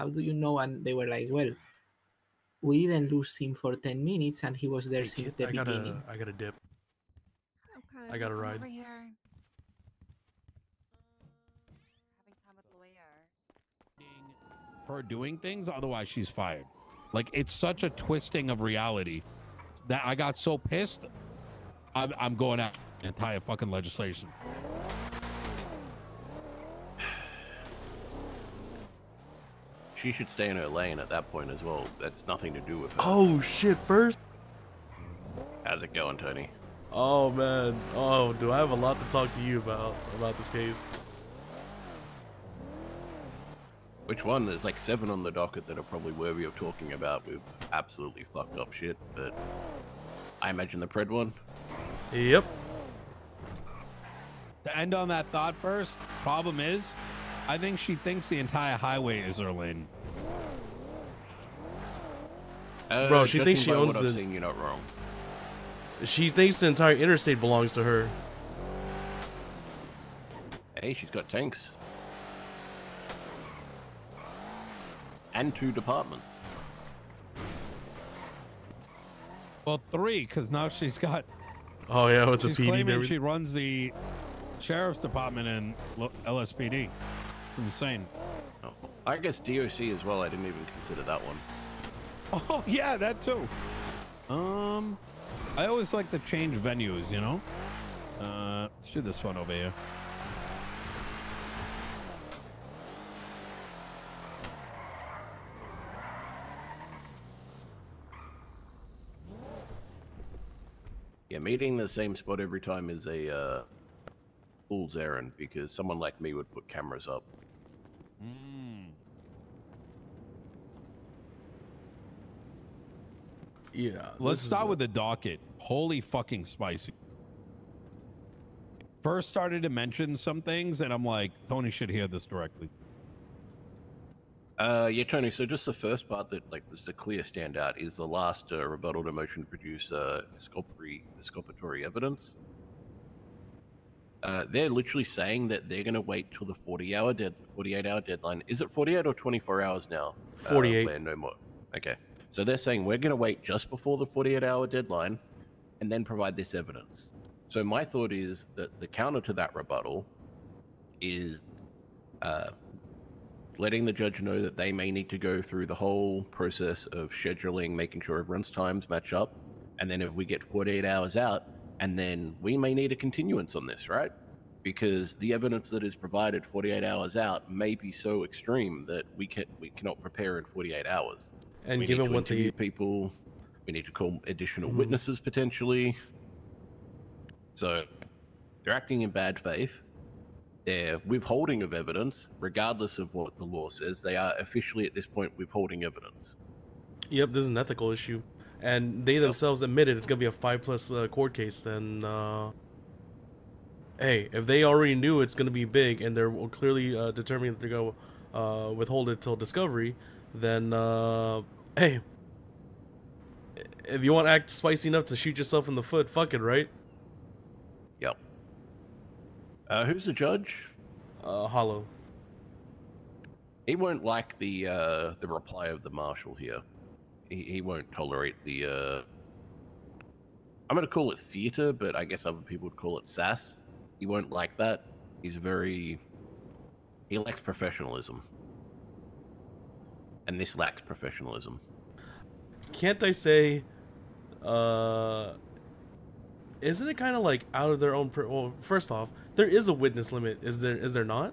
how do you know? And they were like, well, we didn't lose him for 10 minutes and he was there since the beginning. I gotta dip. Okay. I gotta ride. Over here. Having time with lawyer. Her doing things, otherwise she's fired. Like, it's such a twisting of reality that I got so pissed. I'm going out entire fucking legislation. She should stay in her lane at that point as well. That's nothing to do with her. Oh shit, Ferst. How's it going, Tony? Oh man. Oh, do I have a lot to talk to you about this case? Which one? There's like 7 on the docket that are probably worthy of talking about with absolutely fucked up shit, but I imagine the Pred one. Yep. To end on that thought first, problem is, I think she thinks the entire highway is her lane. Bro, she thinks she owns the... You're not wrong. She thinks the entire interstate belongs to her. Hey, she's got tanks. And 2 departments. Well, 3, because now she's got... Oh yeah, with the PD she's claiming and she runs the sheriff's department and LSPD. It's insane. Oh, I guess DOC as well. I didn't even consider that one. Oh yeah, that too. I always like to change venues, you know. Let's do this one over here. Yeah, meeting the same spot every time is a fool's errand because someone like me would put cameras up. Yeah. Let's start with the docket. Holy fucking spicy. First started to mention some things, and I'm like, Tony should hear this directly. Yeah, Tony, so just the first part that like was the clear standout is the last rebuttal to motion to produce exculpatory evidence. They're literally saying that they're going to wait till the 48-hour deadline. Is it 48 or 24 hours now? 48. Where no more. Okay. So they're saying we're going to wait just before the 48-hour deadline and then provide this evidence. So my thought is that the counter to that rebuttal is letting the judge know that they may need to go through the whole process of scheduling, making sure everyone's times match up. And then if we get 48 hours out, and then we may need a continuance on this, right? Because the evidence that is provided 48 hours out may be so extreme that we cannot prepare in 48 hours. And we given need to what interview people, we need to call additional witnesses potentially. So they're acting in bad faith. They're withholding of evidence, regardless of what the law says. They are officially at this point withholding evidence. Yep, this is an ethical issue. And they themselves admitted it's going to be a 5+ court case. Then, hey, if they already knew it's going to be big and they're clearly determining that they're going to withhold it till discovery, then, hey, if you want to act spicy enough to shoot yourself in the foot, fuck it, right? Yep. Who's the judge? Hollow. He won't like the reply of the marshal here. He won't tolerate the I'm gonna call it theater, but I guess other people would call it sass. He won't like that. He lacks professionalism. And this lacks professionalism. Can't I say, isn't it kind of like out of their own... well, first off, there is a witness limit. Is there not?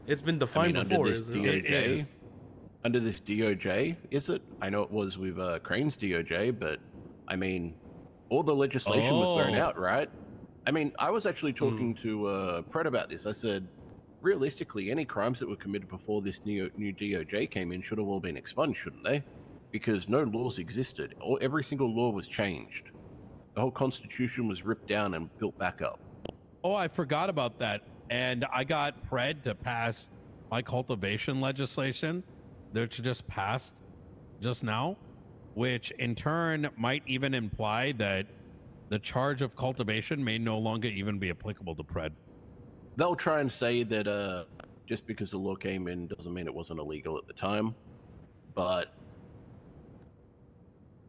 It's been defined before. Under this DOJ, under this DOJ, is it? I know it was with Crane's DOJ, but I mean, all the legislation was thrown out, right? I mean, I was actually talking to Pred about this. I said, realistically, any crimes that were committed before this new DOJ came in should have all been expunged, shouldn't they? Because no laws existed. Every single law was changed. The whole Constitution was ripped down and built back up. Oh, I forgot about that. And I got Pred to pass my cultivation legislation, which just passed just now, which in turn might even imply that the charge of cultivation may no longer even be applicable to Pred. They'll try and say that just because the law came in doesn't mean it wasn't illegal at the time. But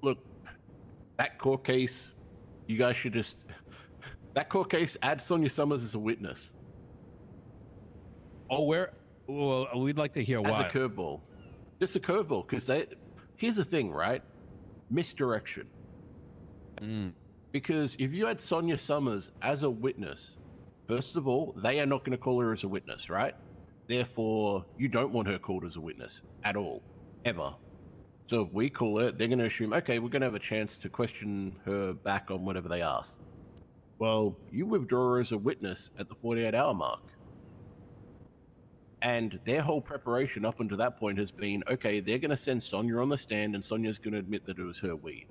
look, that court case, you guys should just... That court case, add Sonia Summers as a witness. Oh, well, we'd like to hear why. As a curveball. Just a curveball, because here's the thing, right? Misdirection. Because if you had Sonia Summers as a witness, first of all, they are not going to call her as a witness, right? Therefore, you don't want her called as a witness at all, ever. So if we call her, they're going to assume, okay, we're going to have a chance to question her back on whatever they ask. Well, you withdraw her as a witness at the 48-hour mark. And their whole preparation up until that point has been, okay, they're going to send Sonia on the stand and Sonia's going to admit that it was her weed.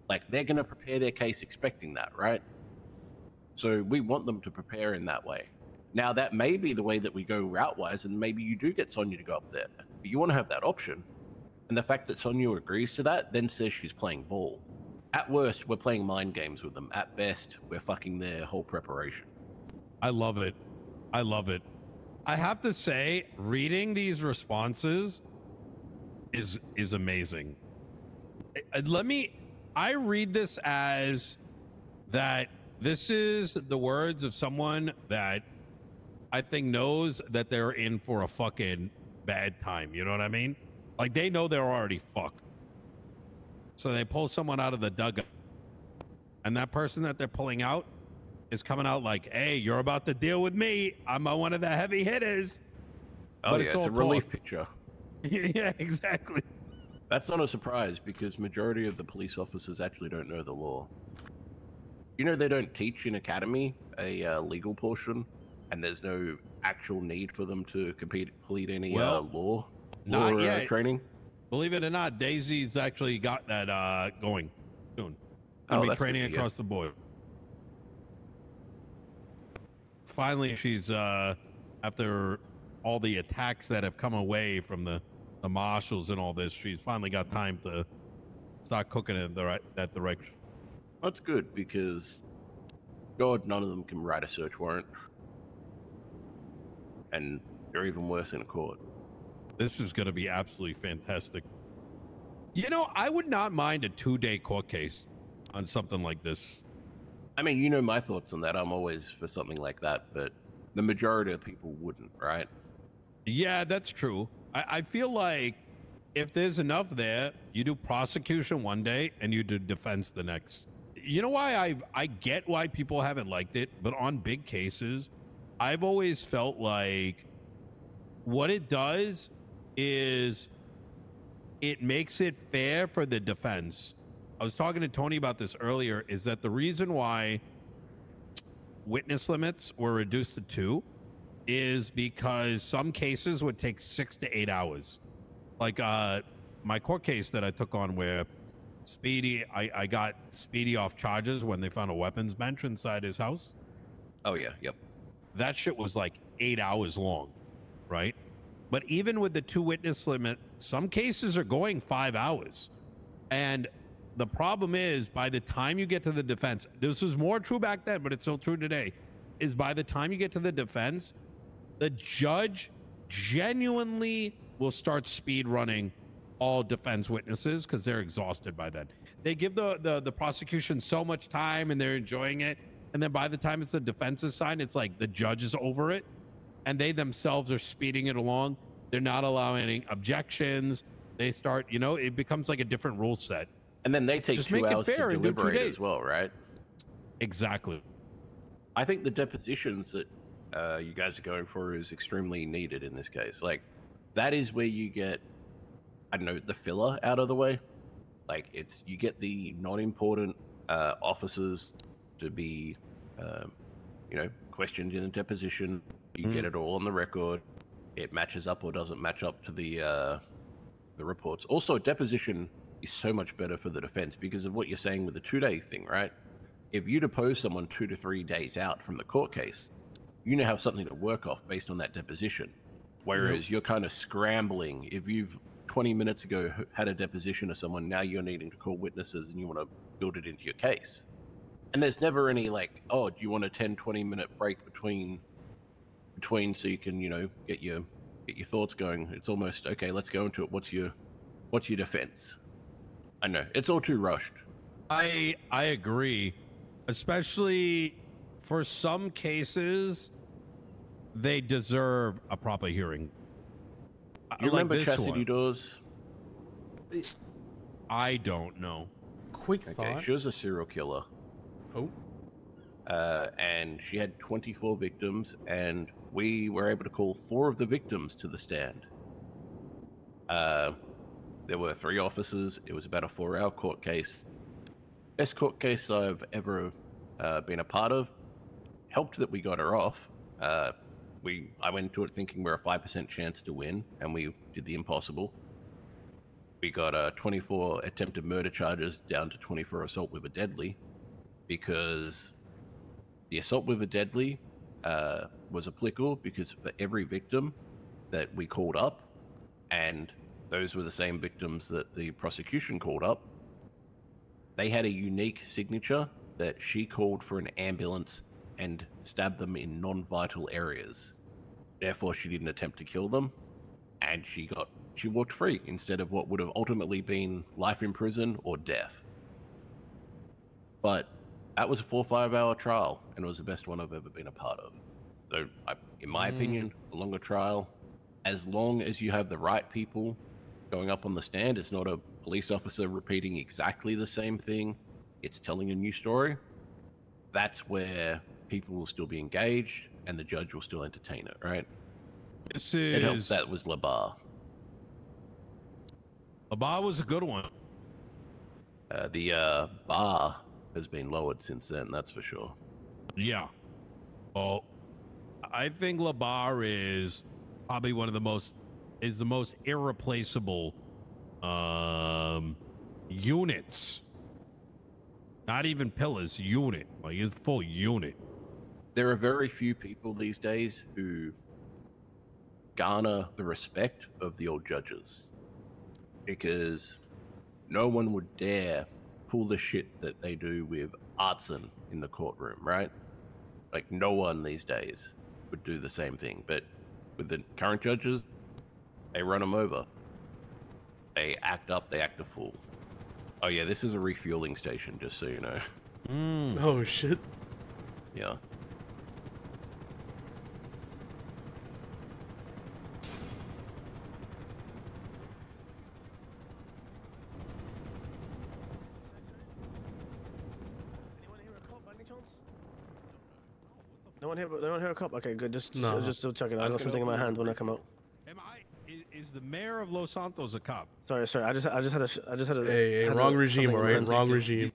Like, they're going to prepare their case expecting that, right? So we want them to prepare in that way. Now, that may be the way that we go route-wise, and maybe you do get Sonia to go up there. But you want to have that option. And the fact that Sonia agrees to that then says she's playing ball. At worst, we're playing mind games with them. At best, we're fucking their whole preparation. I love it. I love it. I have to say, reading these responses is amazing. I read this as that this is the words of someone that I think knows that they're in for a fucking bad time. You know what I mean? Like, they know they're already fucked. So they pull someone out of the dugout. And that person that they're pulling out is coming out like, hey, you're about to deal with me. I'm one of the heavy hitters. Oh, But yeah, it's a relief picture. Yeah, exactly. That's not a surprise, because majority of the police officers actually don't know the law. You know, they don't teach in academy a legal portion, and there's no actual need for them to complete any law training. Believe it or not, Daisy's actually got that going soon. Oh, Be that's training good to across the board. Finally, she's after all the attacks that have come away from the marshals and all this, she's finally got time to start cooking in that direction. That's good, because God, none of them can write a search warrant, and they're even worse in a court. This is going to be absolutely fantastic. You know, I would not mind a 2-day court case on something like this. I mean, you know my thoughts on that. I'm always for something like that, but the majority of people wouldn't, right? Yeah, that's true. I feel like if there's enough there, you do prosecution one day and you do defense the next. You know why I get why people haven't liked it, but on big cases, I've always felt like what it does is it makes it fair for the defense. I was talking to Tony about this earlier, is that the reason why witness limits were reduced to 2 is because some cases would take 6 to 8 hours. Like my court case that I took on where Speedy, I got Speedy off charges when they found a weapons bench inside his house. Oh, yeah, yep. That shit was like 8 hours long, right? But even with the 2 witness limit, some cases are going 5 hours. And the problem is, by the time you get to the defense, this was more true back then, but it's still true today, is by the time you get to the defense, the judge genuinely will start speed running all defense witnesses because they're exhausted by then. They give the prosecution so much time and they're enjoying it. And then by the time it's the defense's side, it's like the judge is over it and they themselves are speeding it along. They're not allowing any objections. They start, you know, it becomes like a different rule set. And then they take Just 2 make it hours fair to and do 2 deliberate days. as well, right? Exactly. I think the depositions that you guys are going for is extremely needed in this case. Like, that is where you get, I don't know, the filler out of the way. Like, it's, you get the non-important officers to be, you know, questioned in the deposition. You get it all on the record. It matches up or doesn't match up to the reports. Also, a deposition is so much better for the defense because of what you're saying with the 2-day thing, right? If you depose someone 2 to 3 days out from the court case, you now have something to work off based on that deposition. Whereas you're kind of scrambling. If you've 20 minutes ago had a deposition of someone, now you're needing to call witnesses and you want to build it into your case. And there's never any like, oh, do you want a 10, 20-minute break between between, so you can, you know, get your thoughts going. It's almost okay. Let's go into it. What's your defense? I know it's all too rushed. I agree, especially for some cases, they deserve a proper hearing. You Like remember this Chastity one. Dawes? I don't know. Quick Okay, thought. she was a serial killer. Oh. And she had 24 victims, and we were able to call 4 of the victims to the stand. There were 3 officers. It was about a 4-hour court case. Best court case I've ever been a part of. Helped that we got her off. I went into it thinking we're a 5% chance to win, and we did the impossible. We got 24 attempted murder charges down to 24 assault with a deadly, because the assault with a deadly was applicable because for every victim that we called up, and those were the same victims that the prosecution called up, they had a unique signature that she called for an ambulance and stabbed them in non-vital areas. Therefore, she didn't attempt to kill them, and she walked free instead of what would have ultimately been life in prison or death. But that was a 4 or 5 hour trial, and it was the best one I've ever been a part of. So, in my opinion, a longer trial, as long as you have the right people going up on the stand, it's not a police officer repeating exactly the same thing, it's telling a new story, that's where people will still be engaged and the judge will still entertain it, right? It helped that was Labar. Labar was a good one. The bar has been lowered since then, that's for sure. Yeah. Well, I think Labar is probably one of the most irreplaceable units. Not even pillars, unit. Like it's full unit. There are very few people these days who garner the respect of the old judges, because no one would dare pull the shit that they do with arson in the courtroom, right? Like no one these days would do the same thing. But with the current judges, they run them over. They act up, they act a fool. Oh yeah, this is a refueling station, just so you know. Oh shit. Yeah. No one here a cop? Okay, good. Just still checking. I was got gonna something in my open hand the when I come out. Is the mayor of Los Santos a cop? Sorry. I just had a. Hey, wrong regime, alright? Wrong regime.